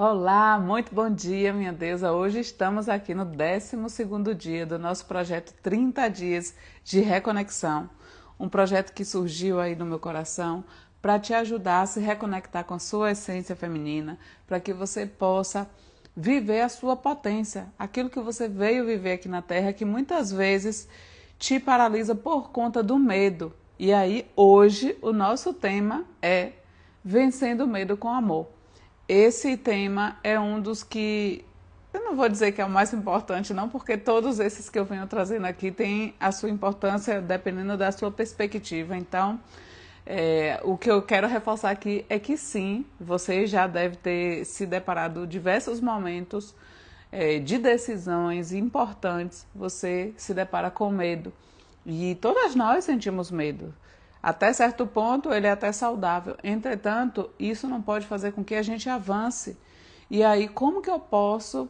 Olá, muito bom dia, minha deusa. Hoje estamos aqui no 12º dia do nosso projeto 30 dias de reconexão. Um projeto que surgiu aí no meu coração para te ajudar a se reconectar com a sua essência feminina, para que você possa viver a sua potência, aquilo que você veio viver aqui na Terra, que muitas vezes te paralisa por conta do medo. E aí, hoje, o nosso tema é Vencendo o Medo com Amor. Esse tema é um dos que, eu não vou dizer que é o mais importante, não, porque todos esses que eu venho trazendo aqui têm a sua importância dependendo da sua perspectiva. Então, o que eu quero reforçar aqui é que sim, você já deve ter se deparado diversos momentos de decisões importantes, você se depara com medo. E todas nós sentimos medo. Até certo ponto, ele é até saudável. Entretanto, isso não pode fazer com que a gente avance. E aí, como que eu posso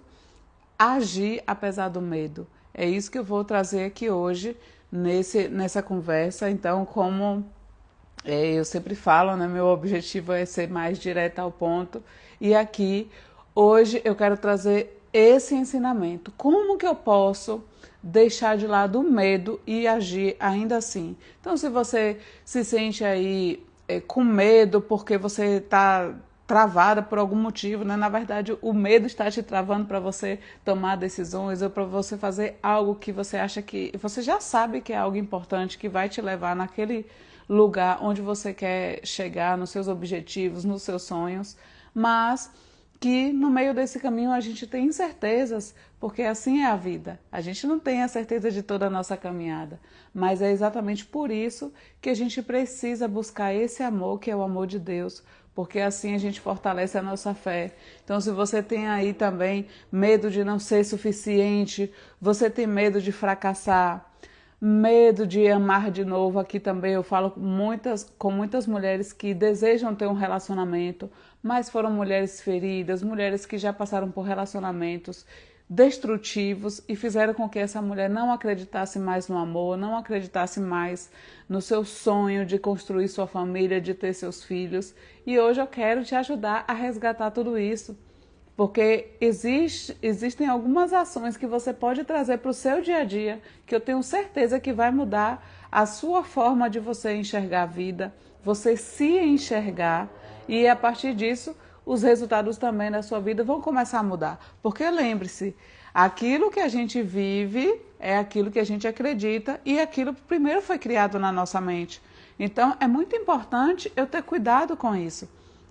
agir apesar do medo? É isso que eu vou trazer aqui hoje nessa conversa. Então, como eu sempre falo, né, meu objetivo é ser mais direto ao ponto. E aqui, hoje, eu quero trazer esse ensinamento. Como que eu posso deixar de lado o medo e agir ainda assim? Então, se você se sente aí com medo porque você está travada por algum motivo, né? Na verdade, o medo está te travando para você tomar decisões ou para você fazer algo que você acha que você já sabe que é algo importante, que vai te levar naquele lugar onde você quer chegar, nos seus objetivos, nos seus sonhos, mas que no meio desse caminho a gente tem incertezas, porque assim é a vida. A gente não tem a certeza de toda a nossa caminhada, mas é exatamente por isso que a gente precisa buscar esse amor, que é o amor de Deus, porque assim a gente fortalece a nossa fé. Então, se você tem aí também medo de não ser suficiente, você tem medo de fracassar, medo de amar de novo, aqui também eu falo com muitas mulheres que desejam ter um relacionamento, mas foram mulheres feridas, mulheres que já passaram por relacionamentos destrutivos e fizeram com que essa mulher não acreditasse mais no amor, não acreditasse mais no seu sonho de construir sua família, de ter seus filhos. E hoje eu quero te ajudar a resgatar tudo isso. Porque existem algumas ações que você pode trazer para o seu dia a dia, que eu tenho certeza que vai mudar a sua forma de você enxergar a vida, você se enxergar, e a partir disso, os resultados também da sua vida vão começar a mudar. Porque lembre-se, aquilo que a gente vive é aquilo que a gente acredita, e aquilo primeiro foi criado na nossa mente. Então, é muito importante eu ter cuidado com isso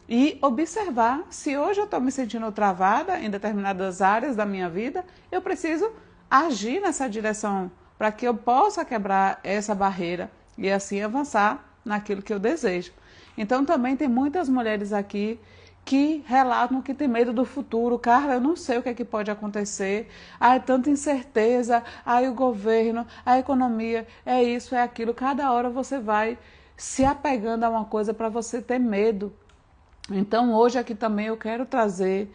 e observar se hoje eu estou me sentindo travada em determinadas áreas da minha vida, eu preciso agir nessa direção para que eu possa quebrar essa barreira e assim avançar naquilo que eu desejo. Então também tem muitas mulheres aqui que relatam que tem medo do futuro. Carla, eu não sei o que é que pode acontecer. É tanta incerteza, o governo, a economia, é isso, é aquilo. Cada hora você vai se apegando a uma coisa para você ter medo. Então, hoje aqui também eu quero trazer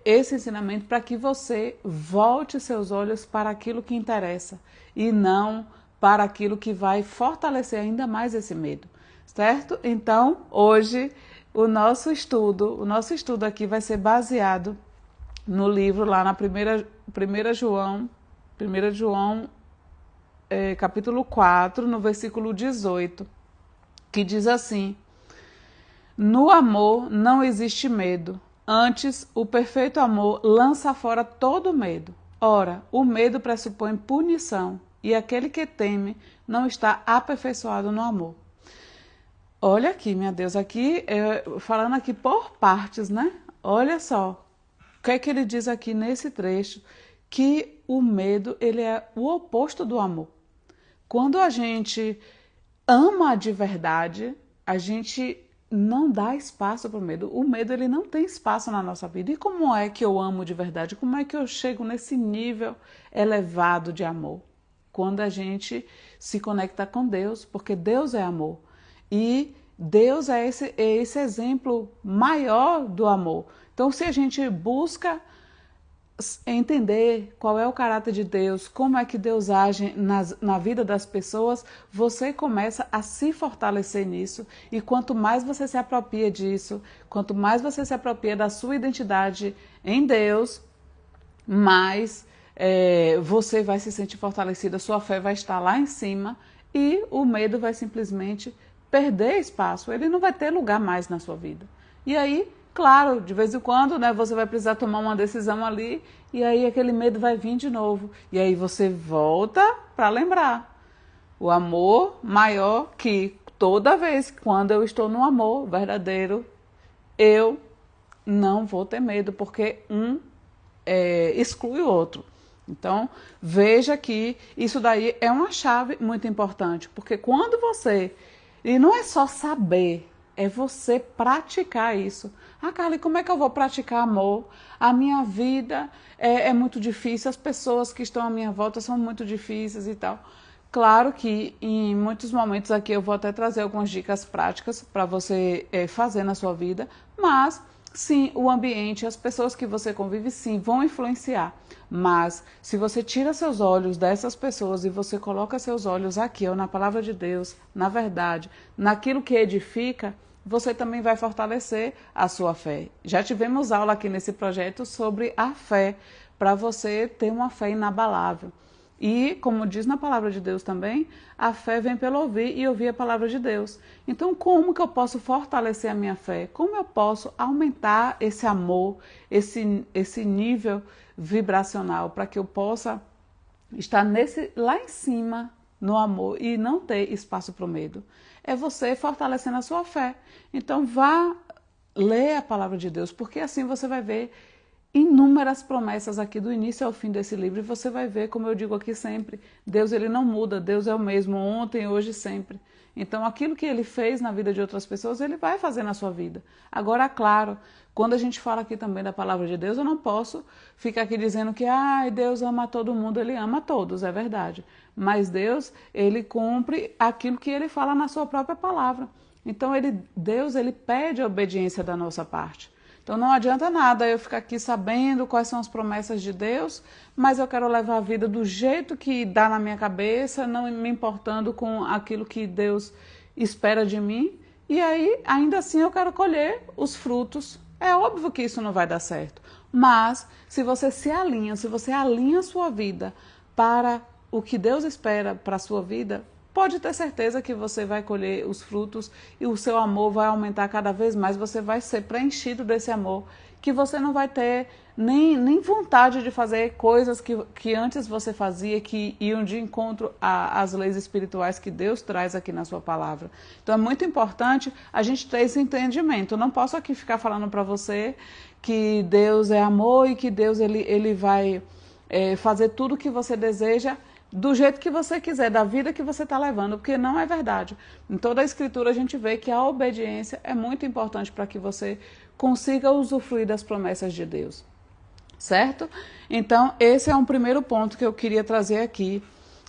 esse ensinamento para que você volte seus olhos para aquilo que interessa e não para aquilo que vai fortalecer ainda mais esse medo, certo? Então, hoje o nosso estudo aqui vai ser baseado no livro lá na 1 João, capítulo 4, no versículo 18, que diz assim: no amor não existe medo, antes o perfeito amor lança fora todo medo. Ora, o medo pressupõe punição, e aquele que teme não está aperfeiçoado no amor. Olha aqui, minha Deus, aqui falando aqui por partes, né? Olha só, o que é que ele diz aqui nesse trecho? Que o medo, ele é o oposto do amor. Quando a gente ama de verdade, a gente não dá espaço para o medo. O medo, ele não tem espaço na nossa vida. E como é que eu amo de verdade? Como é que eu chego nesse nível elevado de amor? Quando a gente se conecta com Deus, porque Deus é amor. E Deus é esse exemplo maior do amor. Então, se a gente busca entender qual é o caráter de Deus, como é que Deus age na vida das pessoas, você começa a se fortalecer nisso. E quanto mais você se apropria disso, quanto mais você se apropria da sua identidade em Deus, mais você vai se sentir fortalecida, sua fé vai estar lá em cima e o medo vai simplesmente perder espaço, ele não vai ter lugar mais na sua vida. E aí, claro, de vez em quando, né, você vai precisar tomar uma decisão ali e aí aquele medo vai vir de novo. E aí você volta para lembrar. O amor maior que toda vez, quando eu estou no amor verdadeiro, eu não vou ter medo, porque exclui o outro. Então, veja que isso daí é uma chave muito importante, porque quando você... E não é só saber, é você praticar isso. Ah, Carla, como é que eu vou praticar amor? A minha vida é muito difícil, as pessoas que estão à minha volta são muito difíceis e tal. Claro que em muitos momentos aqui eu vou até trazer algumas dicas práticas para você fazer na sua vida, mas sim, o ambiente, as pessoas que você convive, sim, vão influenciar. Mas se você tira seus olhos dessas pessoas e você coloca seus olhos aqui, ou na palavra de Deus, na verdade, naquilo que edifica, você também vai fortalecer a sua fé. Já tivemos aula aqui nesse projeto sobre a fé, para você ter uma fé inabalável. E, como diz na palavra de Deus também, a fé vem pelo ouvir e ouvir a palavra de Deus. Então, como que eu posso fortalecer a minha fé? Como eu posso aumentar esse amor, esse nível vibracional, para que eu possa estar lá em cima, no amor, e não ter espaço para o medo? É você fortalecendo a sua fé. Então, vá ler a palavra de Deus, porque assim você vai ver inúmeras promessas aqui do início ao fim desse livro, e você vai ver, como eu digo aqui sempre, Deus ele não muda, Deus é o mesmo ontem, hoje e sempre. Então aquilo que ele fez na vida de outras pessoas, ele vai fazer na sua vida. Agora, claro, quando a gente fala aqui também da palavra de Deus, eu não posso ficar aqui dizendo que Deus ama todo mundo, ele ama todos, é verdade. Mas Deus, ele cumpre aquilo que ele fala na sua própria palavra. Então Deus, ele pede a obediência da nossa parte. Então não adianta nada eu ficar aqui sabendo quais são as promessas de Deus, mas eu quero levar a vida do jeito que dá na minha cabeça, não me importando com aquilo que Deus espera de mim. E aí, ainda assim, eu quero colher os frutos. É óbvio que isso não vai dar certo. Mas se você alinha a sua vida para o que Deus espera para a sua vida, pode ter certeza que você vai colher os frutos e o seu amor vai aumentar cada vez mais, você vai ser preenchido desse amor, que você não vai ter nem vontade de fazer coisas que antes você fazia, que iam de encontro às leis espirituais que Deus traz aqui na sua palavra. Então é muito importante a gente ter esse entendimento. Eu não posso aqui ficar falando para você que Deus é amor e que Deus ele vai fazer tudo o que você deseja do jeito que você quiser, da vida que você está levando, porque não é verdade. Em toda a Escritura a gente vê que a obediência é muito importante para que você consiga usufruir das promessas de Deus, certo? Então, esse é um primeiro ponto que eu queria trazer aqui.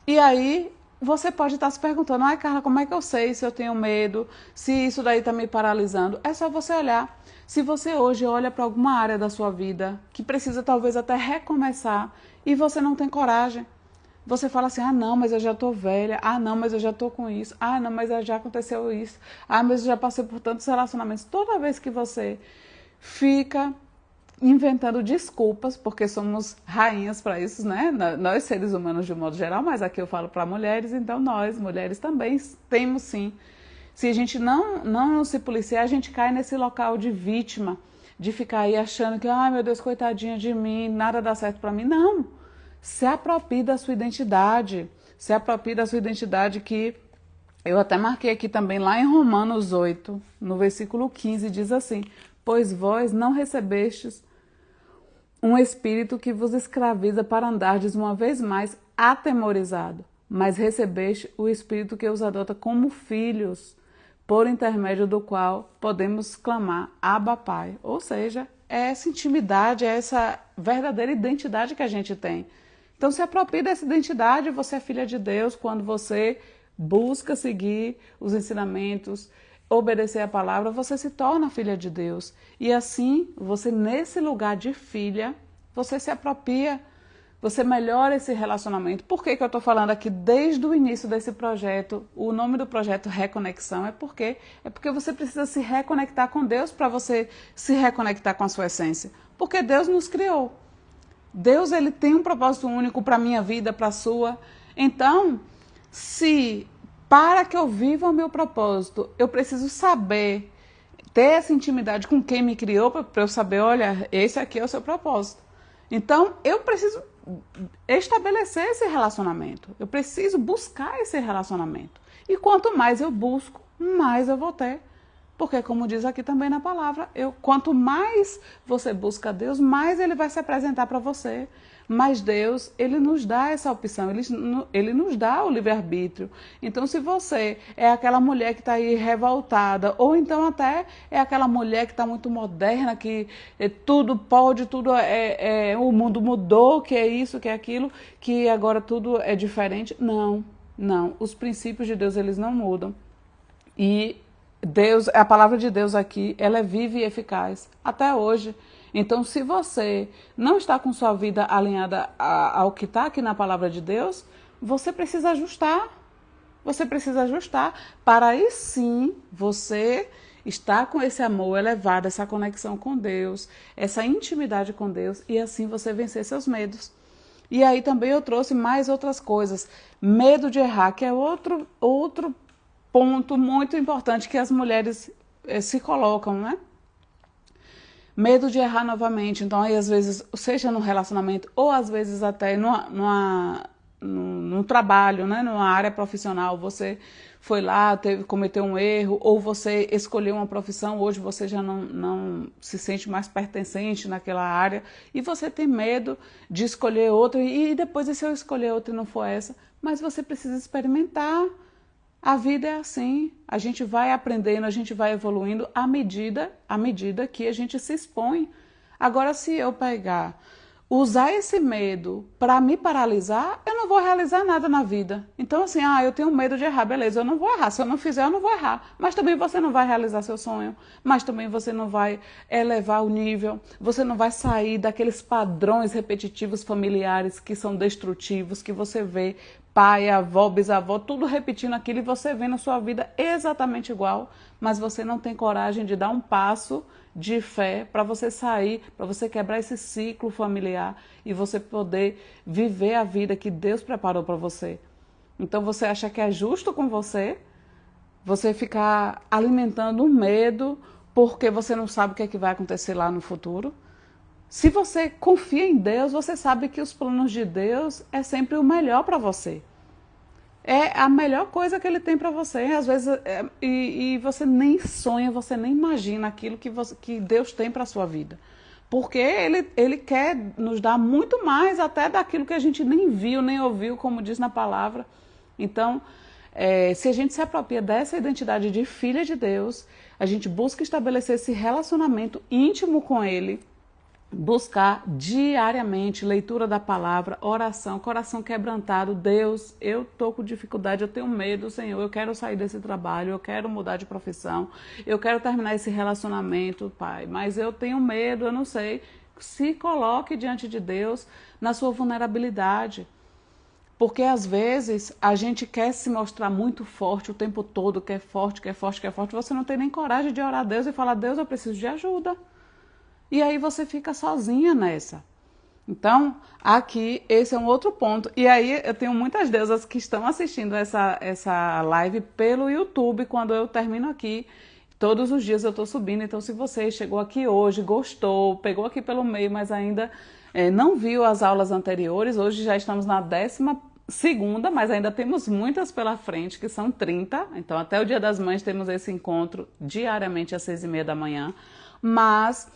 E aí, você pode estar se perguntando, Carla, como é que eu sei se eu tenho medo, se isso daí está me paralisando? É só você olhar. Se você hoje olha para alguma área da sua vida que precisa talvez até recomeçar e você não tem coragem, você fala assim, não, mas eu já estou velha, não, mas eu já estou com isso, não, mas já aconteceu isso, mas eu já passei por tantos relacionamentos. Toda vez que você fica inventando desculpas, porque somos rainhas para isso, né? Nós seres humanos de um modo geral, mas aqui eu falo para mulheres, então nós, mulheres, também temos sim. Se a gente não se policiar, a gente cai nesse local de vítima, de ficar aí achando que, meu Deus, coitadinha de mim, nada dá certo para mim. Não! Se aproprie da sua identidade, que eu até marquei aqui também lá em Romanos 8, no versículo 15, diz assim, pois vós não recebestes um espírito que vos escraviza para andardes uma vez mais atemorizado, mas recebeste o espírito que os adota como filhos, por intermédio do qual podemos clamar Abba Pai. Ou seja, é essa intimidade, é essa verdadeira identidade que a gente tem. Então, se aproprie dessa identidade, você é filha de Deus quando você busca seguir os ensinamentos, obedecer a palavra, você se torna filha de Deus. E assim, você nesse lugar de filha, você se apropria, você melhora esse relacionamento. Por que eu estou falando aqui desde o início desse projeto? O nome do projeto Reconexão é porque você precisa se reconectar com Deus para você se reconectar com a sua essência. Porque Deus nos criou. Deus, ele tem um propósito único para a minha vida, para a sua. Então, se para que eu viva o meu propósito, eu preciso saber, ter essa intimidade com quem me criou, para eu saber, olha, esse aqui é o seu propósito. Então, eu preciso estabelecer esse relacionamento. Eu preciso buscar esse relacionamento. E quanto mais eu busco, mais eu vou ter. Porque, como diz aqui também na palavra, quanto mais você busca Deus, mais Ele vai se apresentar para você. Mas Deus, Ele nos dá essa opção, Ele nos dá o livre-arbítrio. Então, se você é aquela mulher que está aí revoltada, ou então até é aquela mulher que está muito moderna, que tudo pode, o mundo mudou, que é isso, que é aquilo, que agora tudo é diferente. Não, não. Os princípios de Deus, eles não mudam. E Deus, a palavra de Deus aqui, ela é viva e eficaz até hoje. Então, se você não está com sua vida alinhada ao que está aqui na palavra de Deus, você precisa ajustar. Você precisa ajustar para aí sim você estar com esse amor elevado, essa conexão com Deus, essa intimidade com Deus e assim você vencer seus medos. E aí também eu trouxe mais outras coisas. Medo de errar, que é outro ponto muito importante que as mulheres se colocam, né? Medo de errar novamente. Então, aí, às vezes, seja no relacionamento ou às vezes até num trabalho, né? Numa área profissional, você foi lá, cometeu um erro, ou você escolheu uma profissão, hoje você já não se sente mais pertencente naquela área, e você tem medo de escolher outra, e depois, se eu escolher outra e não for essa, mas você precisa experimentar. A vida é assim, a gente vai aprendendo, a gente vai evoluindo à medida que a gente se expõe. Agora, se eu usar esse medo para me paralisar, eu não vou realizar nada na vida. Então, assim, eu tenho medo de errar, beleza, eu não vou errar. Se eu não fizer, eu não vou errar. Mas também você não vai realizar seu sonho, mas também você não vai elevar o nível, você não vai sair daqueles padrões repetitivos familiares que são destrutivos, que você vê pai, avó, bisavó, tudo repetindo aquilo e você vê na sua vida exatamente igual, mas você não tem coragem de dar um passo de fé para você sair, para você quebrar esse ciclo familiar e você poder viver a vida que Deus preparou para você. Então você acha que é justo com você ficar alimentando um medo porque você não sabe o que é que vai acontecer lá no futuro? Se você confia em Deus, você sabe que os planos de Deus é sempre o melhor para você. É a melhor coisa que Ele tem para você. Às vezes, e você nem sonha, você nem imagina aquilo que Deus tem para a sua vida. Porque ele quer nos dar muito mais até daquilo que a gente nem viu, nem ouviu, como diz na palavra. Então, se a gente se apropria dessa identidade de filha de Deus, a gente busca estabelecer esse relacionamento íntimo com Ele, buscar diariamente leitura da palavra, oração, coração quebrantado. Deus, eu estou com dificuldade, eu tenho medo, Senhor, eu quero sair desse trabalho, eu quero mudar de profissão, eu quero terminar esse relacionamento, Pai, mas eu tenho medo, eu não sei. Se coloque diante de Deus na sua vulnerabilidade. Porque às vezes a gente quer se mostrar muito forte o tempo todo, quer forte, você não tem nem coragem de orar a Deus e falar: Deus, eu preciso de ajuda. E aí você fica sozinha nessa. Então, aqui, esse é um outro ponto. E aí eu tenho muitas deusas que estão assistindo essa live pelo YouTube, quando eu termino aqui. Todos os dias eu estou subindo, então se você chegou aqui hoje, gostou, pegou aqui pelo meio, mas ainda não viu as aulas anteriores, hoje já estamos na 12ª, mas ainda temos muitas pela frente, que são 30. Então, até o Dia das Mães temos esse encontro diariamente às 6h30 da manhã. Mas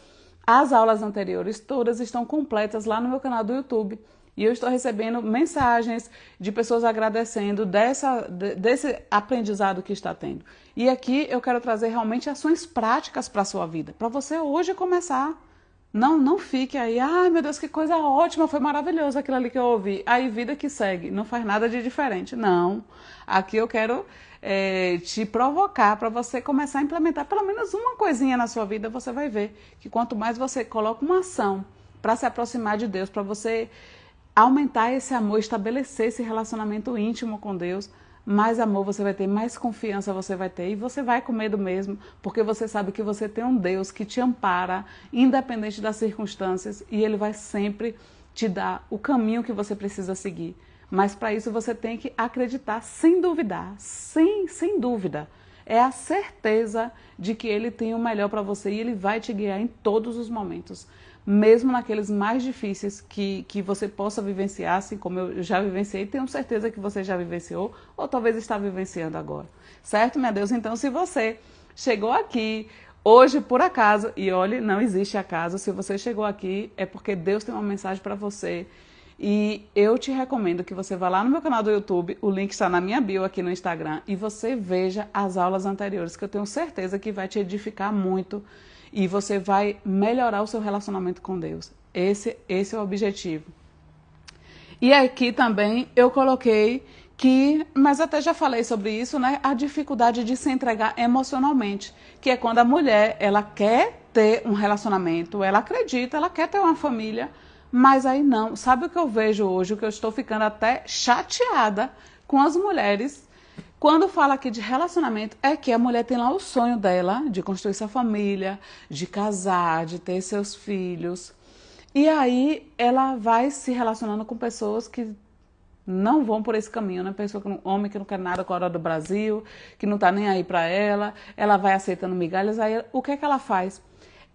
as aulas anteriores todas estão completas lá no meu canal do YouTube. E eu estou recebendo mensagens de pessoas agradecendo desse aprendizado que está tendo. E aqui eu quero trazer realmente ações práticas para a sua vida, para você hoje começar. Não fique aí, meu Deus, que coisa ótima, foi maravilhoso aquilo ali que eu ouvi. Aí vida que segue, não faz nada de diferente. Não, aqui eu quero te provocar para você começar a implementar pelo menos uma coisinha na sua vida. Você vai ver que quanto mais você coloca uma ação para se aproximar de Deus, para você aumentar esse amor, estabelecer esse relacionamento íntimo com Deus. Mais amor você vai ter, mais confiança você vai ter, e você vai com medo mesmo, porque você sabe que você tem um Deus que te ampara, independente das circunstâncias, e Ele vai sempre te dar o caminho que você precisa seguir. Mas para isso você tem que acreditar sem duvidar, sem dúvida. É a certeza de que Ele tem o melhor para você e Ele vai te guiar em todos os momentos. Mesmo naqueles mais difíceis que você possa vivenciar, assim como eu já vivenciei, tenho certeza que você já vivenciou ou talvez está vivenciando agora. Certo, meu Deus? Então, se você chegou aqui hoje por acaso, e olhe, não existe acaso, se você chegou aqui é porque Deus tem uma mensagem para você. E eu te recomendo que você vá lá no meu canal do YouTube, o link está na minha bio aqui no Instagram, e você veja as aulas anteriores, que eu tenho certeza que vai te edificar muito e você vai melhorar o seu relacionamento com Deus. Esse é o objetivo. E aqui também eu coloquei que, mas até já falei sobre isso, né? A dificuldade de se entregar emocionalmente, que é quando a mulher, ela quer ter um relacionamento, ela acredita, ela quer ter uma família, mas aí não. Sabe o que eu vejo hoje? O que eu estou ficando até chateada com as mulheres quando fala aqui de relacionamento, é que a mulher tem lá o sonho dela de construir sua família, de casar, de ter seus filhos. E aí ela vai se relacionando com pessoas que não vão por esse caminho, né? Pessoa que homem que não quer nada com a hora do Brasil, que não tá nem aí para ela vai aceitando migalhas. Aí o que é que ela faz?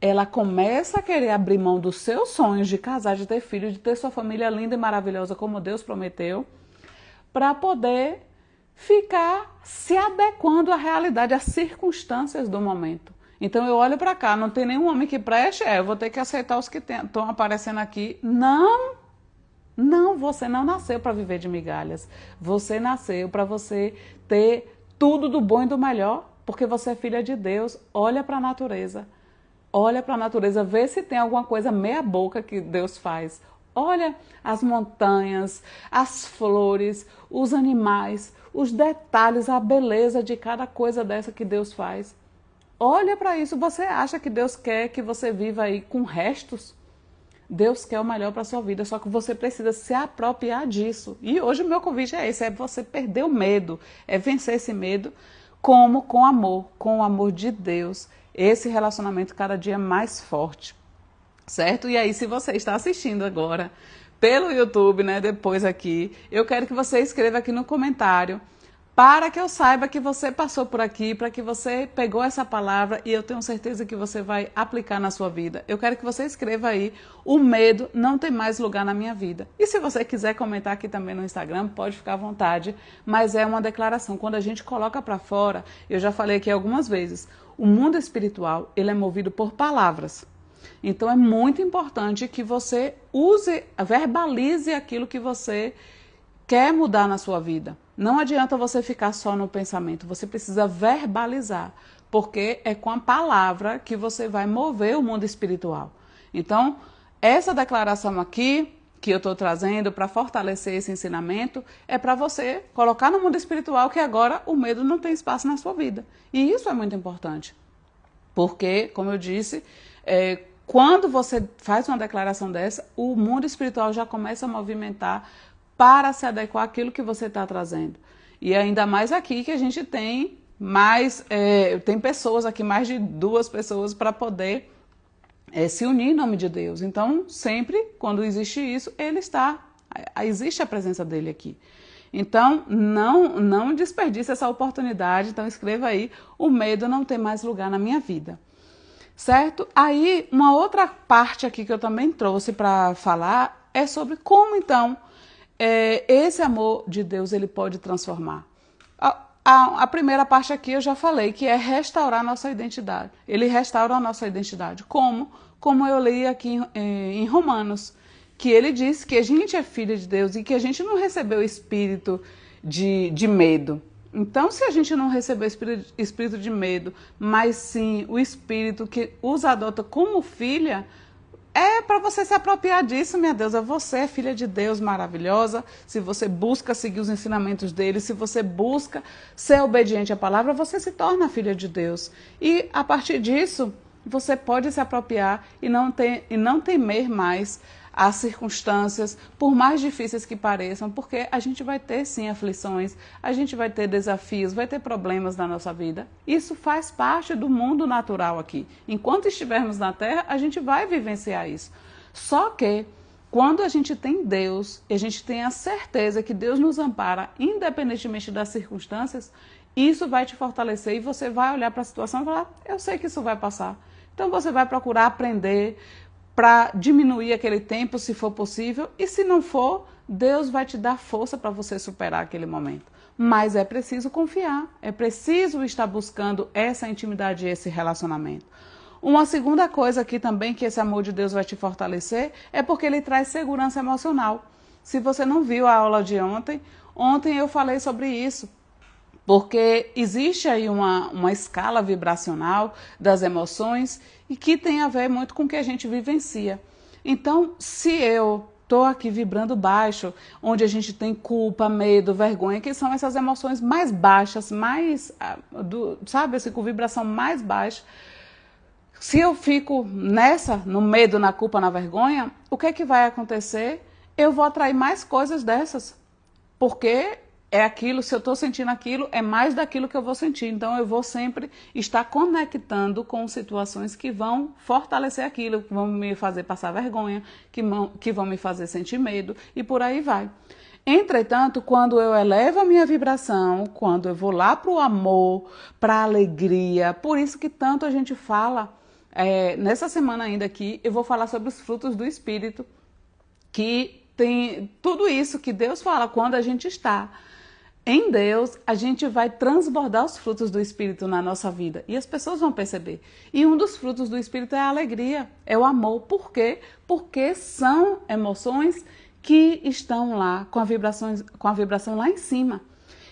Ela começa a querer abrir mão dos seus sonhos de casar, de ter filho, de ter sua família linda e maravilhosa como Deus prometeu, para poder ficar se adequando à realidade, às circunstâncias do momento. Então eu olho para cá, não tem nenhum homem que preste, eu vou ter que aceitar os que estão aparecendo aqui. Não, você não nasceu para viver de migalhas. Você nasceu para você ter tudo do bom e do melhor, porque você é filha de Deus. Olha para a natureza. Olha para a natureza, vê se tem alguma coisa meia boca que Deus faz. Olha as montanhas, as flores, os animais, os detalhes, a beleza de cada coisa dessa que Deus faz. Olha para isso, você acha que Deus quer que você viva aí com restos? Deus quer o melhor para a sua vida, só que você precisa se apropriar disso. E hoje o meu convite é esse, é você perder o medo, é vencer esse medo como com o amor de Deus. Esse relacionamento cada dia mais forte. Certo? E aí, se você está assistindo agora pelo YouTube, né, depois aqui, eu quero que você escreva aqui no comentário para que eu saiba que você passou por aqui, para que você pegou essa palavra e eu tenho certeza que você vai aplicar na sua vida. Eu quero que você escreva aí, o medo não tem mais lugar na minha vida. E se você quiser comentar aqui também no Instagram, pode ficar à vontade, mas é uma declaração. Quando a gente coloca para fora, eu já falei aqui algumas vezes, o mundo espiritual, ele é movido por palavras. Então é muito importante que você verbalize aquilo que você quer mudar na sua vida. Não adianta você ficar só no pensamento, você precisa verbalizar, porque é com a palavra que você vai mover o mundo espiritual. Então, essa declaração aqui que eu estou trazendo para fortalecer esse ensinamento é para você colocar no mundo espiritual que agora o medo não tem espaço na sua vida. E isso é muito importante, porque, como eu disse, quando você faz uma declaração dessa, o mundo espiritual já começa a movimentar para se adequar àquilo que você está trazendo. E ainda mais aqui que a gente tem tem pessoas aqui, mais de 2 pessoas para poder se unir em nome de Deus. Então, sempre, quando existe isso, existe a presença dele aqui. Então, não desperdice essa oportunidade. Então, escreva aí, o medo não tem mais lugar na minha vida. Certo? Aí, uma outra parte aqui que eu também trouxe para falar é sobre como, então, esse amor de Deus ele pode transformar. A primeira parte aqui eu já falei, que é restaurar a nossa identidade. Ele restaura a nossa identidade. Como eu li aqui em Romanos, que ele diz que a gente é filha de Deus e que a gente não recebeu espírito de medo. Então, se a gente não recebeu espírito de medo, mas sim o espírito que os adota como filha, é para você se apropriar disso, minha Deus. Você é filha de Deus maravilhosa. Se você busca seguir os ensinamentos dele, se você busca ser obediente à palavra, você se torna filha de Deus. E a partir disso, você pode se apropriar e não temer mais as circunstâncias, por mais difíceis que pareçam, porque a gente vai ter sim aflições, a gente vai ter desafios, vai ter problemas na nossa vida. Isso faz parte do mundo natural aqui. Enquanto estivermos na Terra, a gente vai vivenciar isso. Só que quando a gente tem Deus e a gente tem a certeza que Deus nos ampara, independentemente das circunstâncias, isso vai te fortalecer e você vai olhar para a situação e falar, eu sei que isso vai passar. Então você vai procurar aprender para diminuir aquele tempo, se for possível, e se não for, Deus vai te dar força para você superar aquele momento. Mas é preciso confiar, é preciso estar buscando essa intimidade e esse relacionamento. Uma segunda coisa aqui também que esse amor de Deus vai te fortalecer é porque ele traz segurança emocional. Se você não viu a aula de ontem eu falei sobre isso. Porque existe aí uma escala vibracional das emoções e que tem a ver muito com o que a gente vivencia. Então, se eu estou aqui vibrando baixo, onde a gente tem culpa, medo, vergonha, que são essas emoções mais baixas, sabe, assim, com vibração mais baixa, se eu fico no medo, na culpa, na vergonha, o que é que vai acontecer? Eu vou atrair mais coisas dessas, porque é aquilo, se eu estou sentindo aquilo, é mais daquilo que eu vou sentir. Então, eu vou sempre estar conectando com situações que vão fortalecer aquilo, que vão me fazer passar vergonha, que vão me fazer sentir medo e por aí vai. Entretanto, quando eu elevo a minha vibração, quando eu vou lá para o amor, para a alegria, por isso que tanto a gente fala, nessa semana ainda aqui, eu vou falar sobre os frutos do Espírito, que tem tudo isso que Deus fala quando a gente está em Deus, a gente vai transbordar os frutos do Espírito na nossa vida e as pessoas vão perceber. E um dos frutos do Espírito é a alegria, é o amor. Por quê? Porque são emoções que estão lá com a vibração lá em cima.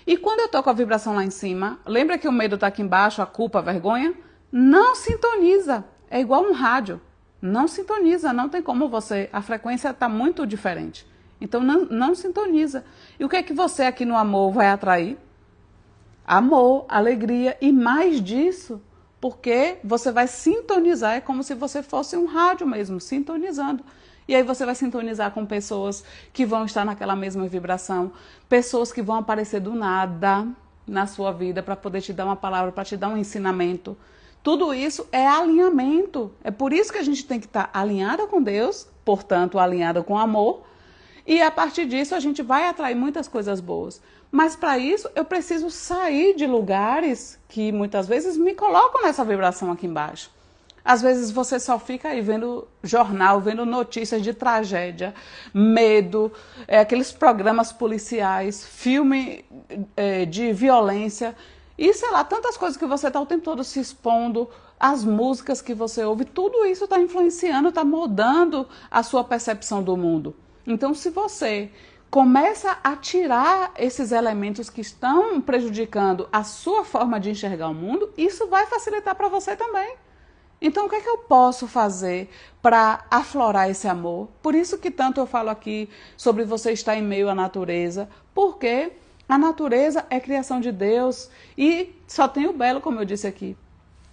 E quando eu estou com a vibração lá em cima, lembra que o medo está aqui embaixo, a culpa, a vergonha? Não sintoniza, é igual um rádio. Não sintoniza, não tem como a frequência está muito diferente. Então não sintoniza. E o que é que você aqui no amor vai atrair? Amor, alegria e mais disso, porque você vai sintonizar, é como se você fosse um rádio mesmo, sintonizando. E aí você vai sintonizar com pessoas que vão estar naquela mesma vibração, pessoas que vão aparecer do nada na sua vida para poder te dar uma palavra, para te dar um ensinamento. Tudo isso é alinhamento. É por isso que a gente tem que estar alinhada com Deus, portanto, alinhada com o amor. E a partir disso a gente vai atrair muitas coisas boas. Mas para isso eu preciso sair de lugares que muitas vezes me colocam nessa vibração aqui embaixo. Às vezes você só fica aí vendo jornal, vendo notícias de tragédia, medo, aqueles programas policiais, filme de violência e sei lá, tantas coisas que você está o tempo todo se expondo, as músicas que você ouve, tudo isso está influenciando, está moldando a sua percepção do mundo. Então, se você começa a tirar esses elementos que estão prejudicando a sua forma de enxergar o mundo, isso vai facilitar para você também. Então, o que é que eu posso fazer para aflorar esse amor? Por isso que tanto eu falo aqui sobre você estar em meio à natureza, porque a natureza é criação de Deus e só tem o belo, como eu disse aqui.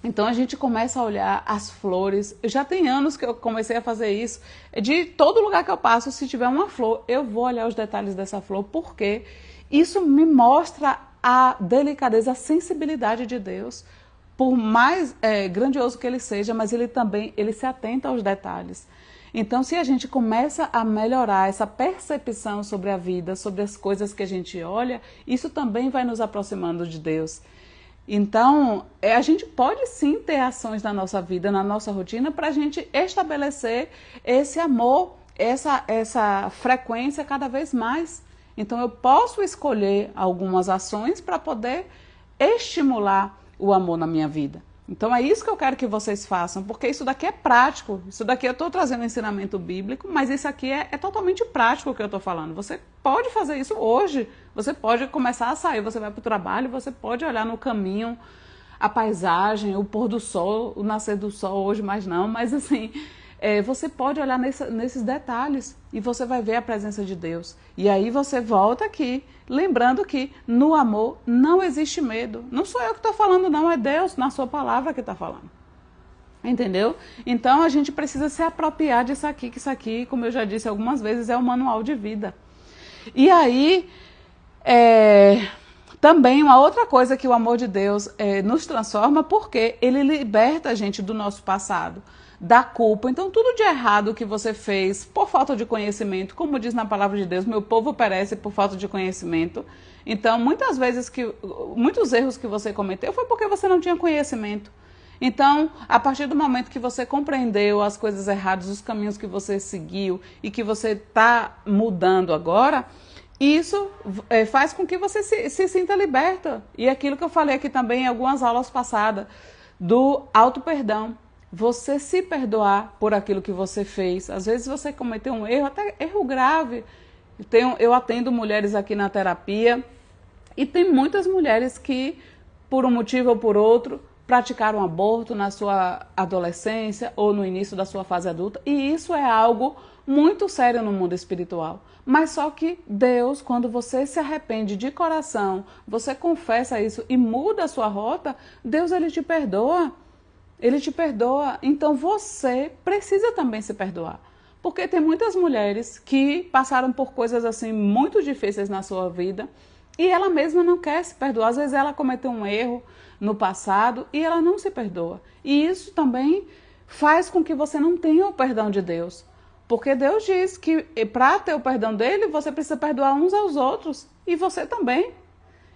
Então a gente começa a olhar as flores. Já tem anos que eu comecei a fazer isso. De todo lugar que eu passo, se tiver uma flor, eu vou olhar os detalhes dessa flor, porque isso me mostra a delicadeza, a sensibilidade de Deus. Por mais grandioso que ele seja, mas ele se atenta aos detalhes. Então, se a gente começa a melhorar essa percepção sobre a vida, sobre as coisas que a gente olha, isso também vai nos aproximando de Deus. Então, a gente pode sim ter ações na nossa vida, na nossa rotina, para a gente estabelecer esse amor, essa frequência cada vez mais. Então, eu posso escolher algumas ações para poder estimular o amor na minha vida. Então, é isso que eu quero que vocês façam, porque isso daqui é prático. Isso daqui eu estou trazendo um ensinamento bíblico, mas isso aqui é totalmente prático o que eu estou falando. Você pode fazer isso hoje. Você pode começar a sair, você vai para o trabalho, você pode olhar no caminho a paisagem, o pôr do sol, o nascer do sol hoje, mais não, mas assim, você pode olhar nesses detalhes e você vai ver a presença de Deus. E aí você volta aqui, lembrando que no amor não existe medo. Não sou eu que estou falando, não, é Deus na sua palavra que está falando. Entendeu? Então a gente precisa se apropriar disso aqui, que isso aqui, como eu já disse algumas vezes, é o manual de vida. E aí, também uma outra coisa que o amor de Deus nos transforma, porque ele liberta a gente do nosso passado, da culpa. Então tudo de errado que você fez por falta de conhecimento, como diz na palavra de Deus, meu povo perece por falta de conhecimento. Então muitas vezes muitos erros que você cometeu foi porque você não tinha conhecimento. Então, a partir do momento que você compreendeu as coisas erradas, os caminhos que você seguiu e que você está mudando agora, isso faz com que você se sinta liberta. E aquilo que eu falei aqui também em algumas aulas passadas, do auto-perdão. Você se perdoar por aquilo que você fez. Às vezes você cometeu um erro, até erro grave. Eu atendo mulheres aqui na terapia e tem muitas mulheres que, por um motivo ou por outro, praticaram aborto na sua adolescência ou no início da sua fase adulta. E isso é algo muito sério no mundo espiritual. Mas só que Deus, quando você se arrepende de coração, você confessa isso e muda a sua rota, Deus, ele te perdoa. Ele te perdoa. Então você precisa também se perdoar. Porque tem muitas mulheres que passaram por coisas assim muito difíceis na sua vida e ela mesma não quer se perdoar. Às vezes ela cometeu um erro no passado e ela não se perdoa. E isso também faz com que você não tenha o perdão de Deus. Porque Deus diz que para ter o perdão dele, você precisa perdoar uns aos outros. E você também.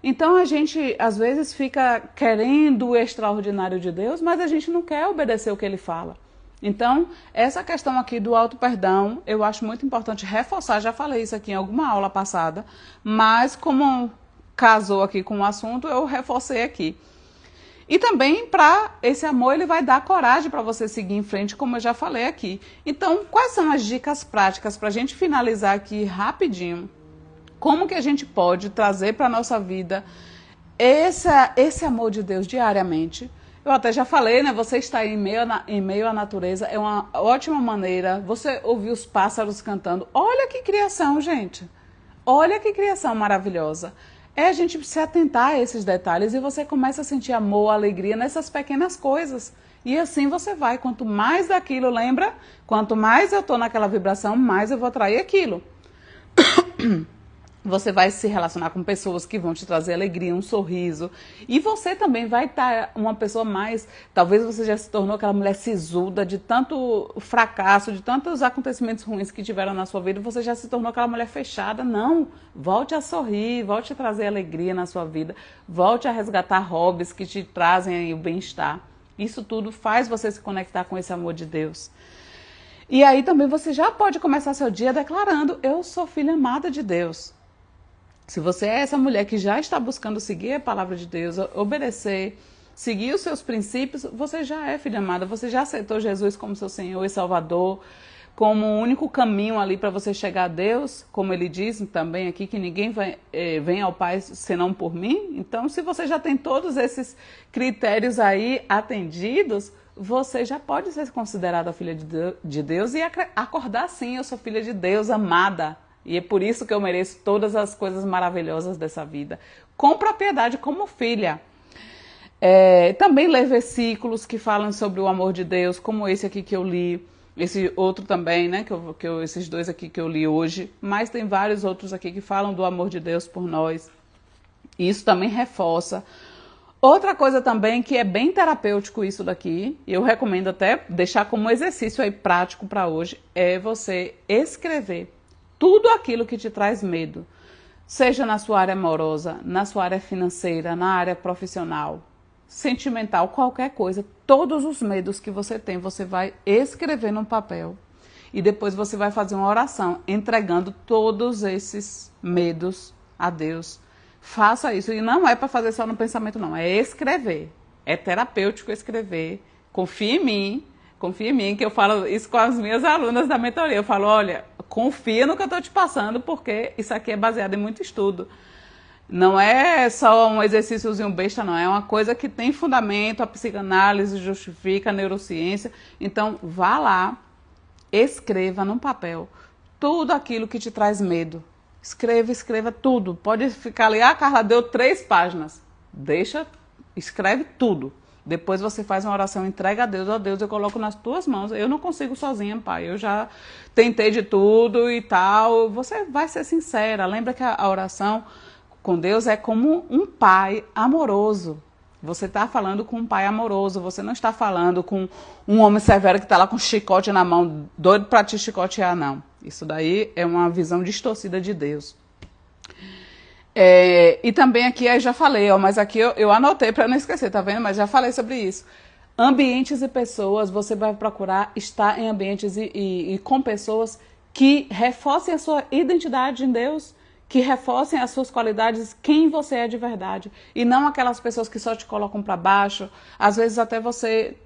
Então a gente às vezes fica querendo o extraordinário de Deus, mas a gente não quer obedecer o que ele fala. Então, essa questão aqui do auto-perdão, eu acho muito importante reforçar. Já falei isso aqui em alguma aula passada, mas como casou aqui com o assunto, eu reforcei aqui. E também para esse amor, ele vai dar coragem para você seguir em frente, como eu já falei aqui. Então, quais são as dicas práticas para a gente finalizar aqui rapidinho? Como que a gente pode trazer para a nossa vida esse amor de Deus diariamente? Eu até já falei, né? Você está em meio à natureza é uma ótima maneira. Você ouvir os pássaros cantando. Olha que criação, gente. Olha que criação maravilhosa. É a gente se atentar a esses detalhes e você começa a sentir amor, alegria nessas pequenas coisas. E assim você vai. Quanto mais daquilo, lembra? Quanto mais eu estou naquela vibração, mais eu vou atrair aquilo. Você vai se relacionar com pessoas que vão te trazer alegria, um sorriso. E você também vai estar uma pessoa mais... Talvez você já se tornou aquela mulher sisuda de tanto fracasso, de tantos acontecimentos ruins que tiveram na sua vida. Você já se tornou aquela mulher fechada. Não, volte a sorrir, volte a trazer alegria na sua vida. Volte a resgatar hobbies que te trazem aí o bem-estar. Isso tudo faz você se conectar com esse amor de Deus. E aí também você já pode começar seu dia declarando: eu sou filha amada de Deus. Se você é essa mulher que já está buscando seguir a palavra de Deus, obedecer, seguir os seus princípios, você já é filha amada, você já aceitou Jesus como seu Senhor e Salvador, como o único caminho ali para você chegar a Deus, como ele diz também aqui, que ninguém vem ao Pai senão por mim. Então, se você já tem todos esses critérios aí atendidos, você já pode ser considerada filha de Deus e acordar sim, eu sou filha de Deus, amada. E é por isso que eu mereço todas as coisas maravilhosas dessa vida. Com propriedade, como filha. Também ler versículos que falam sobre o amor de Deus, como esse aqui que eu li. Esse outro também, né? Esses dois aqui que eu li hoje. Mas tem vários outros aqui que falam do amor de Deus por nós. Isso também reforça. Outra coisa também que é bem terapêutico isso daqui, e eu recomendo até deixar como exercício aí prático para hoje, é você escrever tudo aquilo que te traz medo, seja na sua área amorosa, na sua área financeira, na área profissional, sentimental, qualquer coisa, todos os medos que você tem, você vai escrever num papel e depois você vai fazer uma oração entregando todos esses medos a Deus. Faça isso, e não é para fazer só no pensamento não, é escrever, é terapêutico escrever, confia em mim, que eu falo isso com as minhas alunas da mentoria. Eu falo, olha, confia no que eu estou te passando, porque isso aqui é baseado em muito estudo. Não é só um exercíciozinho besta, não. É uma coisa que tem fundamento, a psicanálise justifica, a neurociência. Então, vá lá, escreva num papel tudo aquilo que te traz medo. Escreva tudo. Pode ficar ali, Carla, deu 3 páginas. Escreve tudo. Depois você faz uma oração, entrega a Deus, ó Deus, eu coloco nas tuas mãos. Eu não consigo sozinha, pai. Eu já tentei de tudo e tal. Você vai ser sincera. Lembra que a oração com Deus é como um pai amoroso. Você está falando com um pai amoroso. Você não está falando com um homem severo que está lá com chicote na mão, doido para te chicotear, não. Isso daí é uma visão distorcida de Deus. E também aqui, eu já falei, ó, mas aqui eu anotei para não esquecer, tá vendo? Mas já falei sobre isso. Ambientes e pessoas, você vai procurar estar em ambientes e com pessoas que reforcem a sua identidade em Deus, que reforcem as suas qualidades, quem você é de verdade. E não aquelas pessoas que só te colocam para baixo. Às vezes até você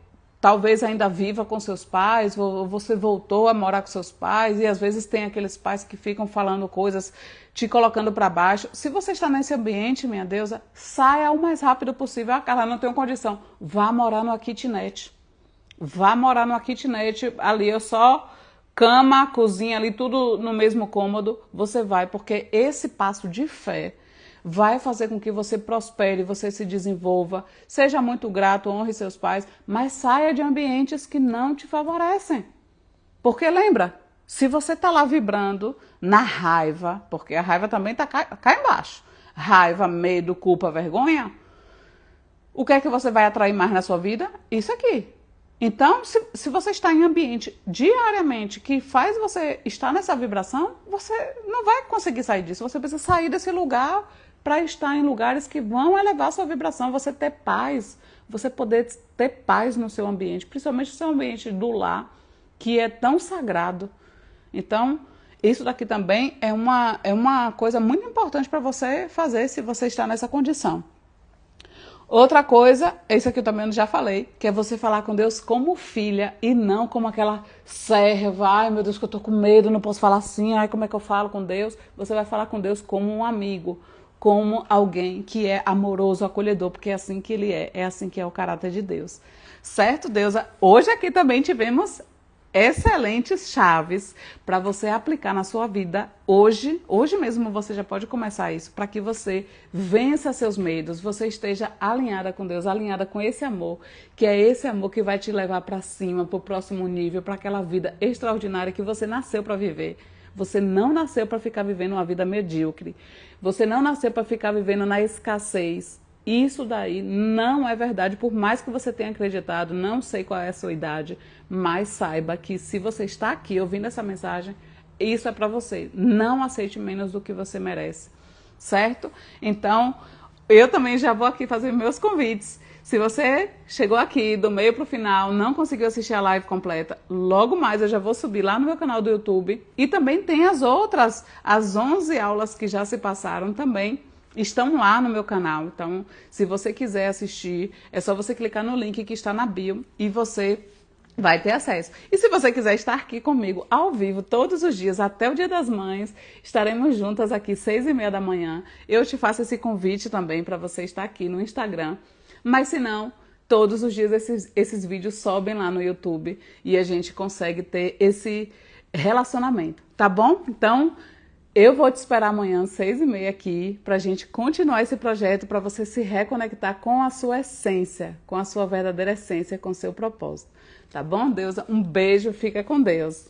talvez ainda viva com seus pais, ou você voltou a morar com seus pais, e às vezes tem aqueles pais que ficam falando coisas, te colocando para baixo. Se você está nesse ambiente, minha deusa, saia o mais rápido possível. Ah, Carla, não tenho condição. Vá morar numa kitnet. Vá morar numa kitnet. Ali eu só cama, cozinha, ali tudo no mesmo cômodo. Você vai, porque esse passo de fé vai fazer com que você prospere, você se desenvolva, seja muito grato, honre seus pais, mas saia de ambientes que não te favorecem. Porque lembra, se você está lá vibrando na raiva, porque a raiva também tá cá embaixo, raiva, medo, culpa, vergonha, o que é que você vai atrair mais na sua vida? Isso aqui. Então, se você está em ambiente diariamente que faz você estar nessa vibração, você não vai conseguir sair disso. Você precisa sair desse lugar para estar em lugares que vão elevar a sua vibração, você ter paz, você poder ter paz no seu ambiente, principalmente no seu ambiente do lar, que é tão sagrado. Então, isso daqui também é uma coisa muito importante para você fazer se você está nessa condição. Outra coisa, isso aqui eu também já falei, que é você falar com Deus como filha e não como aquela serva. Ai, meu Deus, que eu tô com medo, não posso falar assim. Ai, como é que eu falo com Deus? Você vai falar com Deus como um amigo, como alguém que é amoroso, acolhedor, porque é assim que ele é assim que é o caráter de Deus. Certo, deusa? Hoje aqui também tivemos excelentes chaves para você aplicar na sua vida hoje mesmo você já pode começar isso, para que você vença seus medos, você esteja alinhada com Deus, alinhada com esse amor, que é esse amor que vai te levar para cima, para o próximo nível, para aquela vida extraordinária que você nasceu para viver. Você não nasceu para ficar vivendo uma vida medíocre, você não nasceu para ficar vivendo na escassez. Isso daí não é verdade, por mais que você tenha acreditado, não sei qual é a sua idade, mas saiba que se você está aqui ouvindo essa mensagem, isso é para você. Não aceite menos do que você merece, certo? Então, eu também já vou aqui fazer meus convites. Se você chegou aqui do meio para o final, não conseguiu assistir a live completa, logo mais eu já vou subir lá no meu canal do YouTube. E também tem as outras, as 11 aulas que já se passaram também. Estão lá no meu canal, então se você quiser assistir, é só você clicar no link que está na bio e você vai ter acesso. E se você quiser estar aqui comigo ao vivo todos os dias, até o Dia das Mães, estaremos juntas aqui 6h30 da manhã. Eu te faço esse convite também para você estar aqui no Instagram, mas se não, todos os dias esses vídeos sobem lá no YouTube e a gente consegue ter esse relacionamento, tá bom? Então, eu vou te esperar amanhã, 6h30 aqui, para a gente continuar esse projeto, para você se reconectar com a sua essência, com a sua verdadeira essência, com o seu propósito. Tá bom, deusa? Um beijo, fica com Deus.